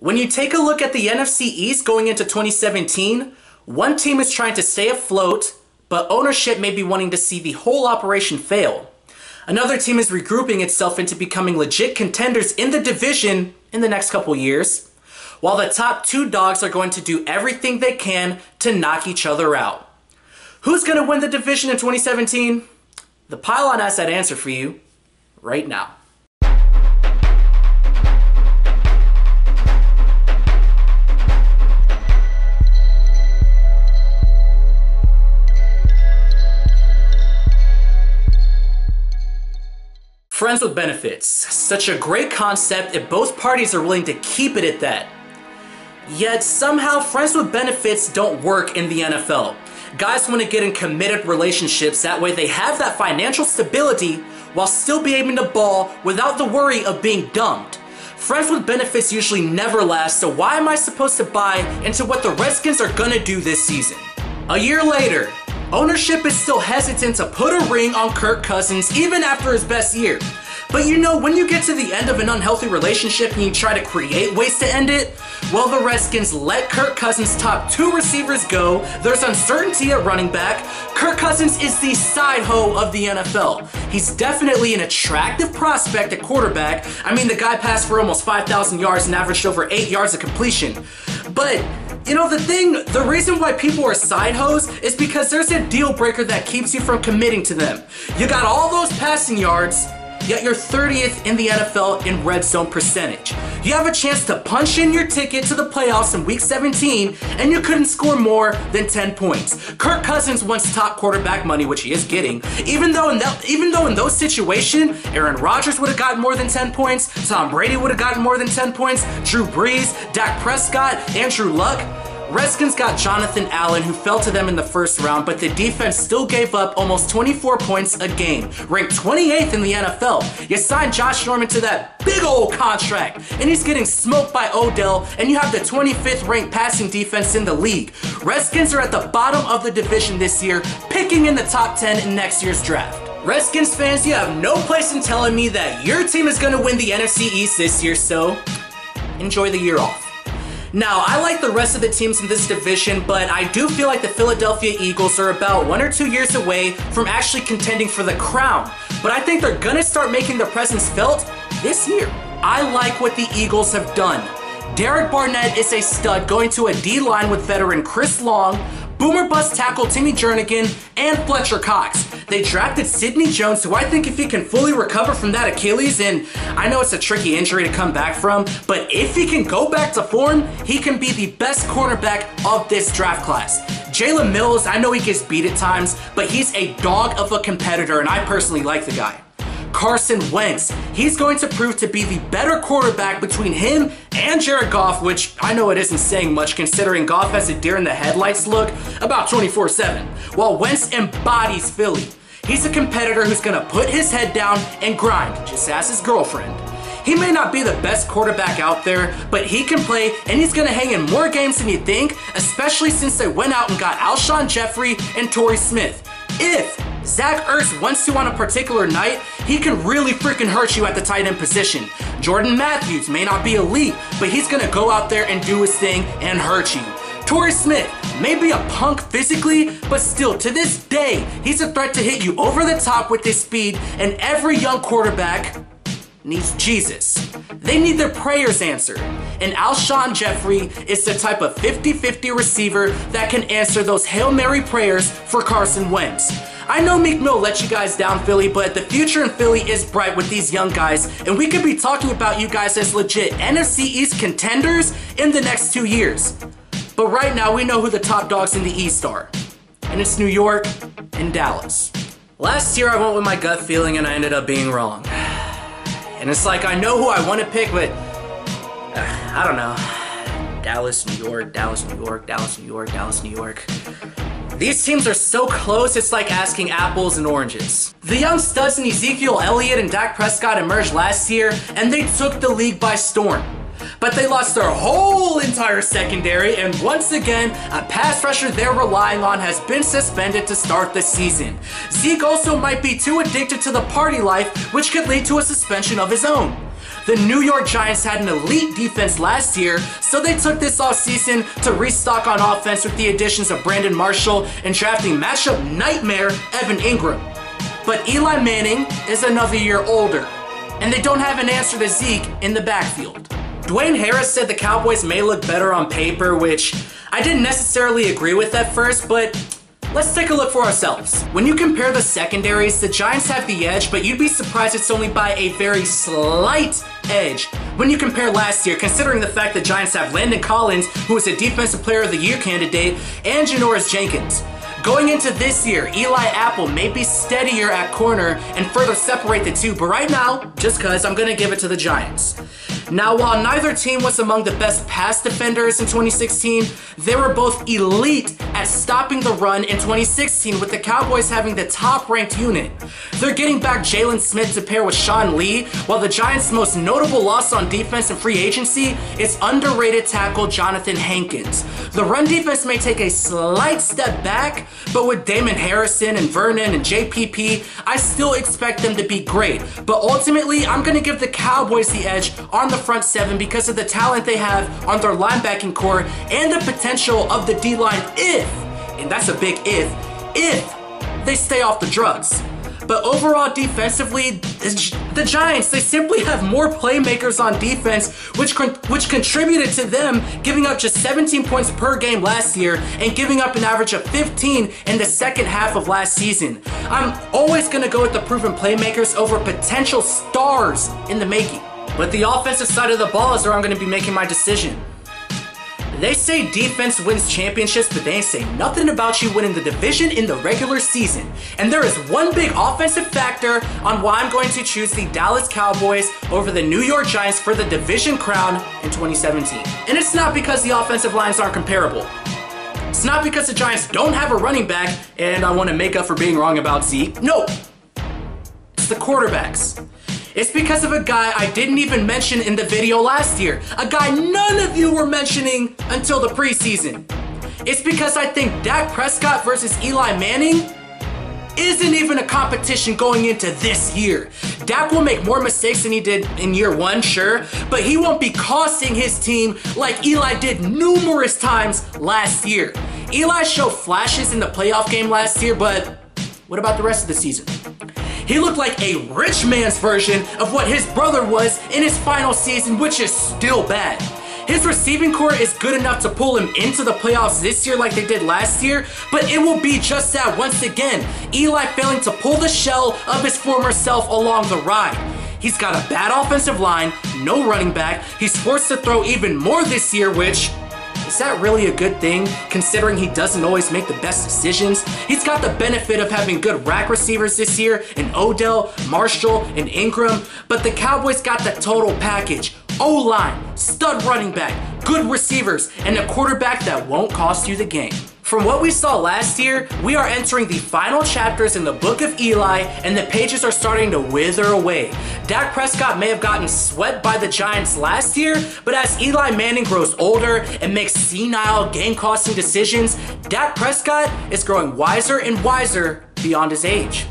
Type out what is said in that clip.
When you take a look at the NFC East going into 2017, one team is trying to stay afloat, but ownership may be wanting to see the whole operation fail. Another team is regrouping itself into becoming legit contenders in the division in the next couple years, while the top two dogs are going to do everything they can to knock each other out. Who's going to win the division in 2017? The Pylon has that answer for you right now. Friends with benefits. Such a great concept if both parties are willing to keep it at that. Yet somehow friends with benefits don't work in the NFL. Guys want to get in committed relationships, that way they have that financial stability while still being able to ball without the worry of being dumped. Friends with benefits usually never last, so why am I supposed to buy into what the Redskins are gonna do this season? A year later, ownership is still hesitant to put a ring on Kirk Cousins even after his best year. But you know, when you get to the end of an unhealthy relationship and you try to create ways to end it, well, the Redskins let Kirk Cousins' top two receivers go, there's uncertainty at running back. Kirk Cousins is the side hoe of the NFL. He's definitely an attractive prospect at quarterback. I mean, the guy passed for almost 5,000 yards and averaged over 8 yards of completion. But you know, the reason why people are side hoes is because there's a deal breaker that keeps you from committing to them. You got all those passing yards, yet you're 30th in the NFL in red zone percentage. You have a chance to punch in your ticket to the playoffs in week 17, and you couldn't score more than 10 points. Kirk Cousins wants top quarterback money, which he is getting. Even though in those situations, Aaron Rodgers would have gotten more than 10 points, Tom Brady would have gotten more than 10 points, Drew Brees, Dak Prescott, Andrew Luck. Redskins got Jonathan Allen, who fell to them in the first round, but the defense still gave up almost 24 points a game, ranked 28th in the NFL. You signed Josh Norman to that big old contract, and he's getting smoked by Odell, and you have the 25th ranked passing defense in the league. Redskins are at the bottom of the division this year, picking in the top 10 in next year's draft. Redskins fans, you have no place in telling me that your team is going to win the NFC East this year, so enjoy the year off. Now, I like the rest of the teams in this division, but I do feel like the Philadelphia Eagles are about 1 or 2 years away from actually contending for the crown. But I think they're gonna start making their presence felt this year. I like what the Eagles have done. Derek Barnett is a stud, going to a D-line with veteran Chris Long, boomer bust tackle Timmy Jernigan, and Fletcher Cox. They drafted Sidney Jones, who I think if he can fully recover from that Achilles, and I know it's a tricky injury to come back from, but if he can go back to form, he can be the best cornerback of this draft class. Jalen Mills, I know he gets beat at times, but he's a dog of a competitor, and I personally like the guy. Carson Wentz, he's going to prove to be the better quarterback between him and Jared Goff, which I know it isn't saying much considering Goff has a deer in the headlights look about 24/7, while Wentz embodies Philly. He's a competitor who's gonna put his head down and grind, just as his girlfriend. He may not be the best quarterback out there, but he can play, and he's gonna hang in more games than you think, especially since they went out and got Alshon Jeffrey and Torrey Smith. If Zach Ertz wants to on a particular night, he can really freaking hurt you at the tight end position. Jordan Matthews may not be elite, but he's gonna go out there and do his thing and hurt you. Torrey Smith may be a punk physically, but still, to this day, he's a threat to hit you over the top with his speed, and every young quarterback needs Jesus. They need their prayers answered. And Alshon Jeffrey is the type of 50-50 receiver that can answer those Hail Mary prayers for Carson Wentz. I know Meek Mill let you guys down, Philly, but the future in Philly is bright with these young guys, and we could be talking about you guys as legit NFC East contenders in the next 2 years. But right now, we know who the top dogs in the East are, and it's New York and Dallas. Last year, I went with my gut feeling, and I ended up being wrong. And it's like, I know who I want to pick, but I don't know. Dallas, New York, Dallas, New York, Dallas, New York, Dallas, New York. These teams are so close, it's like asking apples and oranges. The young studs in Ezekiel Elliott and Dak Prescott emerged last year, and they took the league by storm. But they lost their whole entire secondary, and once again, a pass rusher they're relying on has been suspended to start the season. Zeke also might be too addicted to the party life, which could lead to a suspension of his own. The New York Giants had an elite defense last year, so they took this offseason to restock on offense with the additions of Brandon Marshall and drafting matchup nightmare Evan Ingram. But Eli Manning is another year older, and they don't have an answer to Zeke in the backfield. Dwayne Harris said the Cowboys may look better on paper, which I didn't necessarily agree with at first, but let's take a look for ourselves. When you compare the secondaries, the Giants have the edge, but you'd be surprised it's only by a very slight edge when you compare last year, considering the fact the Giants have Landon Collins, who is a Defensive Player of the Year candidate, and Janoris Jenkins. Going into this year, Eli Apple may be steadier at corner and further separate the two, but right now, just cause, I'm gonna give it to the Giants. Now, while neither team was among the best pass defenders in 2016, they were both elite at stopping the run in 2016, with the Cowboys having the top-ranked unit. They're getting back Jalen Smith to pair with Sean Lee, while the Giants' most notable loss on defense in free agency is underrated tackle Jonathan Hankins. The run defense may take a slight step back, but with Damon Harrison and Vernon and JPP, I still expect them to be great. But ultimately, I'm going to give the Cowboys the edge on the front seven because of the talent they have on their linebacking core and the potential of the D-line if, and that's a big if they stay off the drugs. But overall, defensively, the Giants, they simply have more playmakers on defense, which contributed to them giving up just 17 points per game last year and giving up an average of 15 in the second half of last season. I'm always going to go with the proven playmakers over potential stars in the making. But the offensive side of the ball is where I'm going to be making my decision. They say defense wins championships, but they ain't say nothing about you winning the division in the regular season. And there is one big offensive factor on why I'm going to choose the Dallas Cowboys over the New York Giants for the division crown in 2017. And it's not because the offensive lines aren't comparable. It's not because the Giants don't have a running back, and I want to make up for being wrong about Zeke. No, it's the quarterbacks. It's because of a guy I didn't even mention in the video last year. A guy none of you were mentioning until the preseason. It's because I think Dak Prescott versus Eli Manning isn't even a competition going into this year. Dak will make more mistakes than he did in year one, sure, but he won't be costing his team like Eli did numerous times last year. Eli showed flashes in the playoff game last year, but what about the rest of the season? He looked like a rich man's version of what his brother was in his final season, which is still bad. His receiving core is good enough to pull him into the playoffs this year like they did last year, but it will be just that once again. Eli failing to pull the shell of his former self along the ride. He's got a bad offensive line, no running back, he's forced to throw even more this year, which, is that really a good thing, considering he doesn't always make the best decisions? He's got the benefit of having good rack receivers this year in Odell, Marshall, and Ingram, but the Cowboys got the total package. O-line, stud running back, good receivers, and a quarterback that won't cost you the game. From what we saw last year, we are entering the final chapters in the book of Eli, and the pages are starting to wither away. Dak Prescott may have gotten swept by the Giants last year, but as Eli Manning grows older and makes senile, game-costing decisions, Dak Prescott is growing wiser and wiser beyond his age.